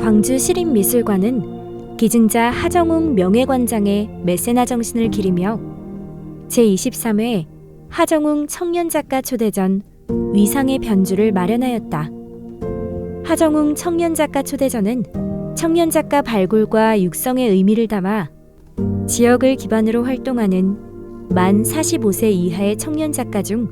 광주 시립미술관은 기증자 하정웅 명예관장의 메세나 정신을 기리며 제23회 하정웅 청년작가 초대전 위상의 변주를 마련하였다. 하정웅 청년작가 초대전은 청년작가 발굴과 육성의 의미를 담아 지역을 기반으로 활동하는 만 45세 이하의 청년작가 중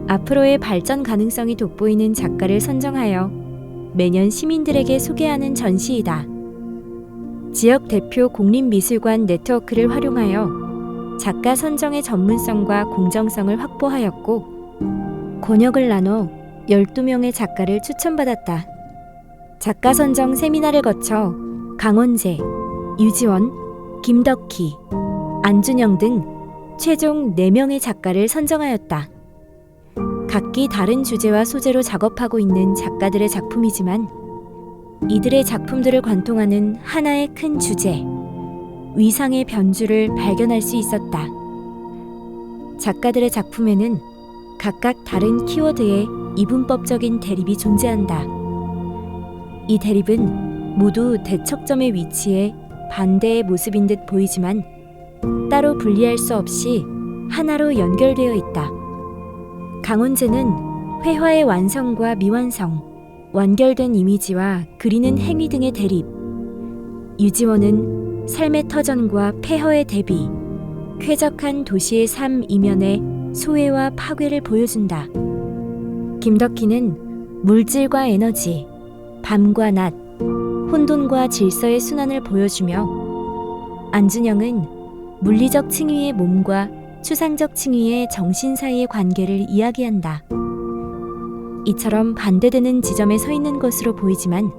앞으로의 발전 가능성이 돋보이는 작가를 선정하여 매년 시민들에게 소개하는 전시이다. 지역 대표 공립미술관 네트워크를 활용하여 작가 선정의 전문성과 공정성을 확보하였고 권역을 나눠 12명의 작가를 추천받았다. 작가 선정 세미나를 거쳐 강원재, 유지원, 김덕희, 안준영 등 최종 4명의 작가를 선정하였다. 각기 다른 주제와 소재로 작업하고 있는 작가들의 작품이지만 이들의 작품들을 관통하는 하나의 큰 주제, 위상의 변주를 발견할 수 있었다. 작가들의 작품에는 각각 다른 키워드의 이분법적인 대립이 존재한다. 이 대립은 모두 대척점에 위치해 반대의 모습인 듯 보이지만 따로 분리할 수 없이 하나로 연결되어 있다. 강원재는 회화의 완성과 미완성, 완결된 이미지와 그리는 행위 등의 대립, 유지원은 삶의 터전과 폐허의 대비, 쾌적한 도시의 삶 이면의 소외와 파괴를 보여준다. 김덕희는 물질과 에너지, 밤과 낮, 혼돈과 질서의 순환을 보여주며 안준영은 물리적 층위의 몸과 추상적 층위의 정신 사이의 관계를 이야기한다. 이처럼 반대되는 지점에 서 있는 것으로 보이지만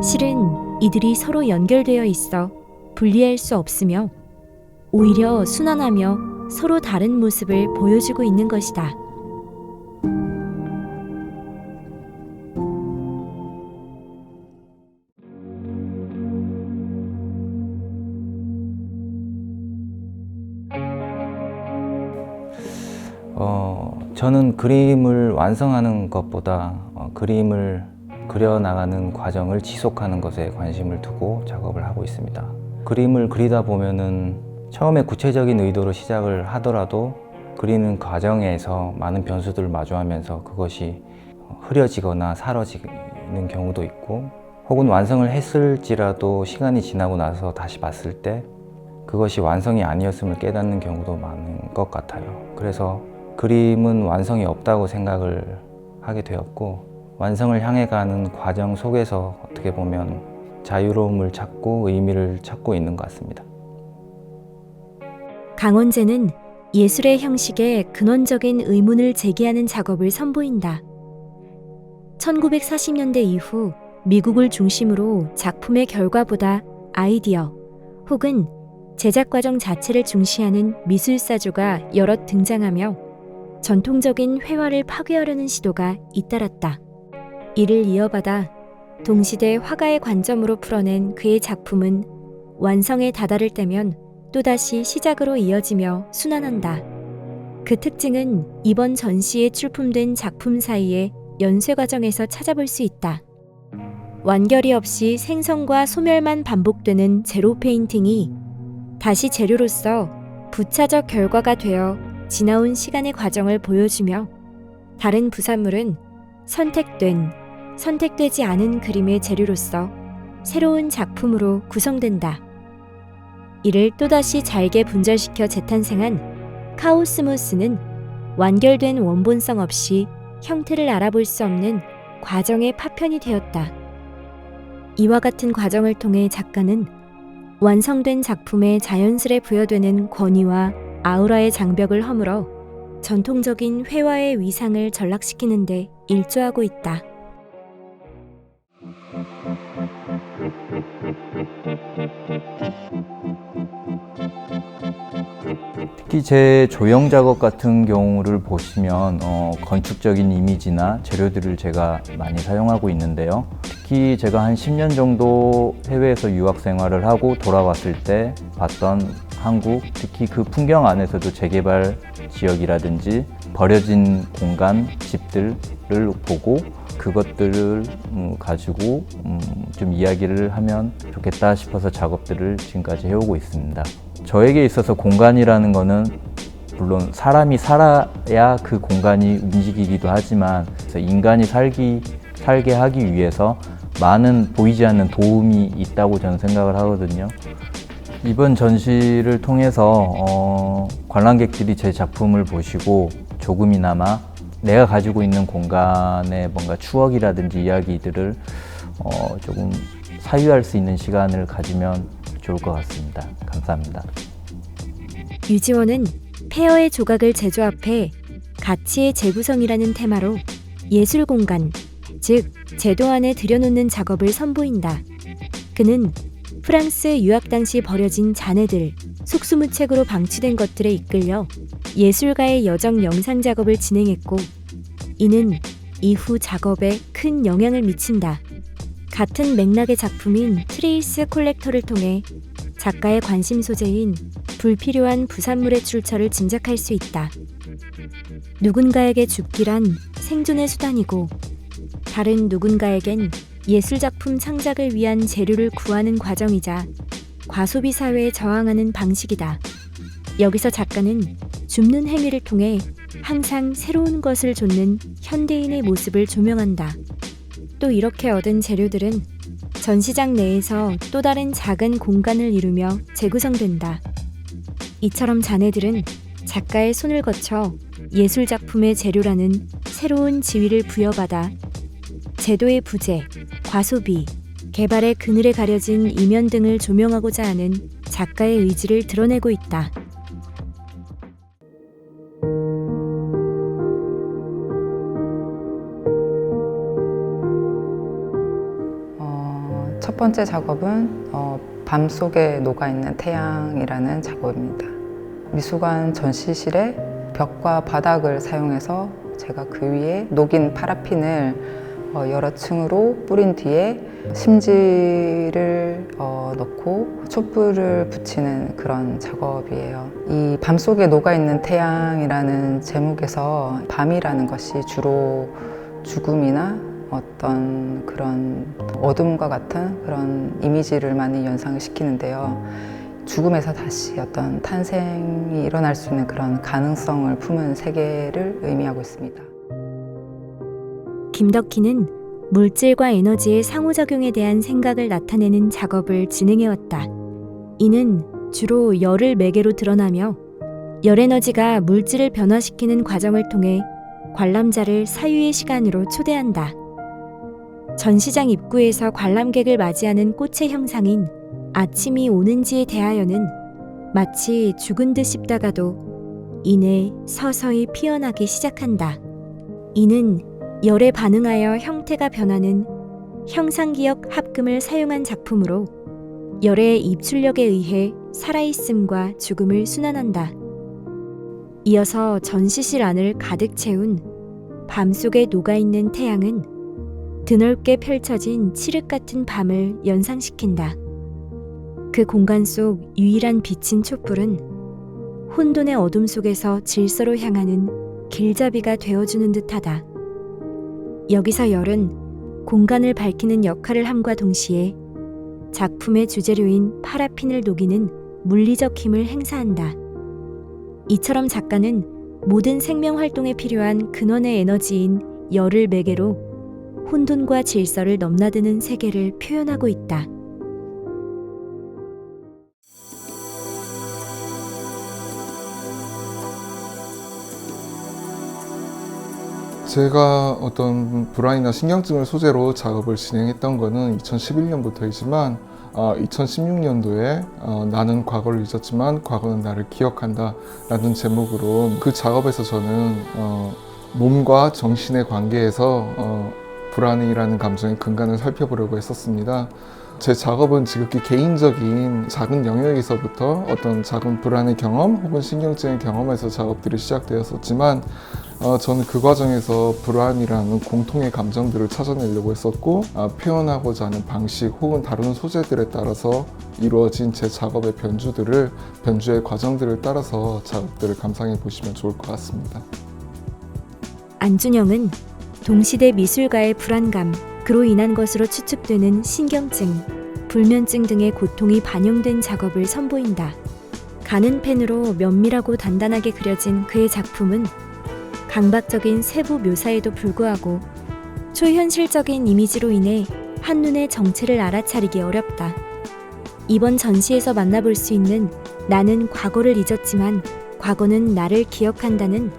실은 이들이 서로 연결되어 있어 분리할 수 없으며 오히려 순환하며 서로 다른 모습을 보여주고 있는 것이다. 저는 그림을 완성하는 것보다 그림을 그려나가는 과정을 지속하는 것에 관심을 두고 작업을 하고 있습니다. 그림을 그리다 보면은 처음에 구체적인 의도로 시작을 하더라도 그리는 과정에서 많은 변수들을 마주하면서 그것이 흐려지거나 사라지는 경우도 있고 혹은 완성을 했을지라도 시간이 지나고 나서 다시 봤을 때 그것이 완성이 아니었음을 깨닫는 경우도 많은 것 같아요. 그래서 그림은 완성이 없다고 생각을 하게 되었고 완성을 향해 가는 과정 속에서 어떻게 보면 자유로움을 찾고 의미를 찾고 있는 것 같습니다. 강원재는 예술의 형식에 근원적인 의문을 제기하는 작업을 선보인다. 1940년대 이후 미국을 중심으로 작품의 결과보다 아이디어 혹은 제작 과정 자체를 중시하는 미술사조가 여럿 등장하며 전통적인 회화를 파괴하려는 시도가 잇따랐다. 이를 이어받아 동시대 화가의 관점으로 풀어낸 그의 작품은 완성에 다다를 때면 또다시 시작으로 이어지며 순환한다. 그 특징은 이번 전시에 출품된 작품 사이의 연쇄 과정에서 찾아볼 수 있다. 완결이 없이 생성과 소멸만 반복되는 제로 페인팅이 다시 재료로서 부차적 결과가 되어 지나온 시간의 과정을 보여주며 다른 부산물은 선택되지 않은 그림의 재료로서 새로운 작품으로 구성된다. 이를 또다시 잘게 분절시켜 재탄생한 카오스모스는 완결된 원본성 없이 형태를 알아볼 수 없는 과정의 파편이 되었다. 이와 같은 과정을 통해 작가는 완성된 작품에 자연스레 부여되는 권위와 아우라의 장벽을 허물어 전통적인 회화의 위상을 전락시키는 데 일조하고 있다. 특히 제 조형 작업 같은 경우를 보시면 건축적인 이미지나 재료들을 제가 많이 사용하고 있는데요. 특히 제가 한 10년 정도 해외에서 유학 생활을 하고 돌아왔을 때 봤던 한국, 특히 그 풍경 안에서도 재개발 지역이라든지 버려진 공간, 집들을 보고 그 그것들을 가지고 좀 이야기를 하면 좋겠다 싶어서 작업들을 지금까지 해오고 있습니다. 저에게 있어서 공간이라는 거는 물론 사람이 살아야 그 공간이 움직이기도 하지만 인간이 살게 하기 위해서 많은 보이지 않는 도움이 있다고 저는 생각을 하거든요. 이번 전시를 통해서 관람객들이 제 작품을 보시고 조금이나마 내가 가지고 있는 공간의 뭔가 추억이라든지 이야기들을 조금 사유할 수 있는 시간을 가지면 좋을 것 같습니다. 감사합니다. 유지원은 폐허의 조각을 재조합해 가치의 재구성이라는 테마로 예술 공간, 즉 제도 안에 들여놓는 작업을 선보인다. 그는 프랑스 유학 당시 버려진 잔해들, 속수무책으로 방치된 것들에 이끌려 예술가의 여정 영상 작업을 진행했고, 이는 이후 작업에 큰 영향을 미친다. 같은 맥락의 작품인 트레이스 콜렉터를 통해 작가의 관심 소재인 불필요한 부산물의 출처를 짐작할 수 있다. 누군가에게 죽기란 생존의 수단이고, 다른 누군가에겐 예술작품 창작을 위한 재료를 구하는 과정이자 과소비 사회에 저항하는 방식이다. 여기서 작가는 줍는 행위를 통해 항상 새로운 것을 좇는 현대인의 모습을 조명한다. 또 이렇게 얻은 재료들은 전시장 내에서 또 다른 작은 공간을 이루며 재구성된다. 이처럼 잔해들은 작가의 손을 거쳐 예술작품의 재료라는 새로운 지위를 부여받아 제도의 부재, 과소비, 개발의 그늘에 가려진 이면 등을 조명하고자 하는 작가의 의지를 드러내고 있다. 첫 번째 작업은 밤속에 녹아있는 태양이라는 작업입니다. 미술관 전시실에 벽과 바닥을 사용해서 제가 그 위에 녹인 파라핀을 여러 층으로 뿌린 뒤에 심지를 넣고 촛불을 붙이는 그런 작업이에요. 이 밤속에 녹아있는 태양이라는 제목에서 밤이라는 것이 주로 죽음이나 어떤 그런 어둠과 같은 그런 이미지를 많이 연상을 시키는데요. 죽음에서 다시 어떤 탄생이 일어날 수 있는 그런 가능성을 품은 세계를 의미하고 있습니다. 김덕희는 물질과 에너지의 상호작용에 대한 생각을 나타내는 작업을 진행해왔다. 이는 주로 열을 매개로 드러나며 열에너지가 물질을 변화시키는 과정을 통해 관람자를 사유의 시간으로 초대한다. 전시장 입구에서 관람객을 맞이하는 꽃의 형상인 아침이 오는지에 대하여는 마치 죽은 듯 싶다가도 이내 서서히 피어나기 시작한다. 이는 열에 반응하여 형태가 변하는 형상기억 합금을 사용한 작품으로 열의 입출력에 의해 살아있음과 죽음을 순환한다. 이어서 전시실 안을 가득 채운 밤속에 녹아있는 태양은 드넓게 펼쳐진 칠흑 같은 밤을 연상시킨다. 그 공간 속 유일한 빛인 촛불은 혼돈의 어둠 속에서 질서로 향하는 길잡이가 되어주는 듯하다. 여기서 열은 공간을 밝히는 역할을 함과 동시에 작품의 주재료인 파라핀을 녹이는 물리적 힘을 행사한다. 이처럼 작가는 모든 생명 활동에 필요한 근원의 에너지인 열을 매개로 혼돈과 질서를 넘나드는 세계를 표현하고 있다. 제가 어떤 불안이나 신경증을 소재로 작업을 진행했던 거는 2011년부터이지만 2016년도에 나는 과거를 잊었지만 과거는 나를 기억한다 라는 제목으로 그 작업에서 저는 몸과 정신의 관계에서 불안이라는 감정의 근간을 살펴보려고 했었습니다. 제 작업은 지극히 개인적인 작은 영역에서부터 어떤 작은 불안의 경험 혹은 신경증의 경험에서 작업들이 시작되었었지만 저는 그 과정에서 불안이라는 공통의 감정들을 찾아내려고 했었고 표현하고자 하는 방식 혹은 다루는 소재들에 따라서 이루어진 제 작업의 변주의 과정들을 따라서 작업들을 감상해 보시면 좋을 것 같습니다. 안준영은 동시대 미술가의 불안감, 그로 인한 것으로 추측되는 신경증, 불면증 등의 고통이 반영된 작업을 선보인다. 가는 펜으로 면밀하고 단단하게 그려진 그의 작품은 강박적인 세부 묘사에도 불구하고 초현실적인 이미지로 인해 한눈에 정체를 알아차리기 어렵다. 이번 전시에서 만나볼 수 있는 나는 과거를 잊었지만 과거는 나를 기억한다는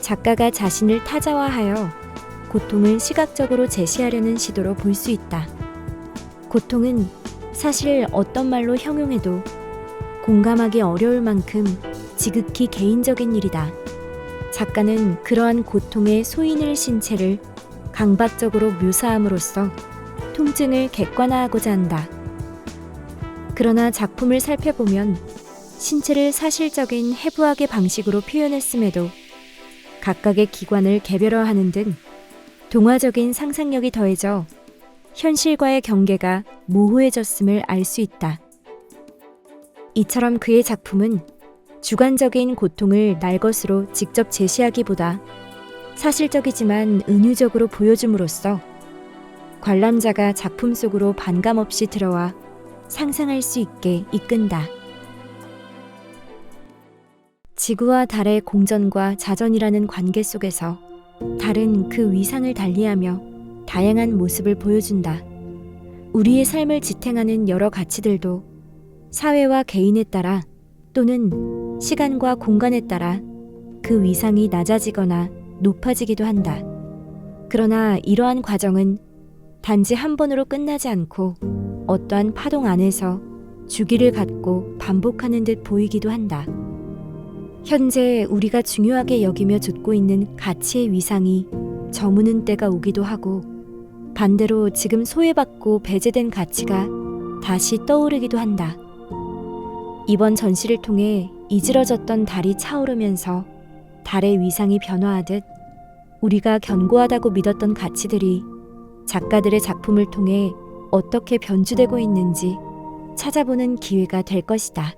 작가가 자신을 타자화하여 고통을 시각적으로 제시하려는 시도로 볼 수 있다. 고통은 사실 어떤 말로 형용해도 공감하기 어려울 만큼 지극히 개인적인 일이다. 작가는 그러한 고통의 소인을 신체를 강박적으로 묘사함으로써 통증을 객관화하고자 한다. 그러나 작품을 살펴보면 신체를 사실적인 해부학의 방식으로 표현했음에도 각각의 기관을 개별화하는 등 동화적인 상상력이 더해져 현실과의 경계가 모호해졌음을 알 수 있다. 이처럼 그의 작품은 주관적인 고통을 날 것으로 직접 제시하기보다 사실적이지만 은유적으로 보여줌으로써 관람자가 작품 속으로 반감없이 들어와 상상할 수 있게 이끈다. 지구와 달의 공전과 자전이라는 관계 속에서 달은 그 위상을 달리하며 다양한 모습을 보여준다. 우리의 삶을 지탱하는 여러 가치들도 사회와 개인에 따라 또는 시간과 공간에 따라 그 위상이 낮아지거나 높아지기도 한다. 그러나 이러한 과정은 단지 한 번으로 끝나지 않고 어떠한 파동 안에서 주기를 갖고 반복하는 듯 보이기도 한다. 현재 우리가 중요하게 여기며 좇고 있는 가치의 위상이 저무는 때가 오기도 하고 반대로 지금 소외받고 배제된 가치가 다시 떠오르기도 한다. 이번 전시를 통해 이지러졌던 달이 차오르면서 달의 위상이 변화하듯 우리가 견고하다고 믿었던 가치들이 작가들의 작품을 통해 어떻게 변주되고 있는지 찾아보는 기회가 될 것이다.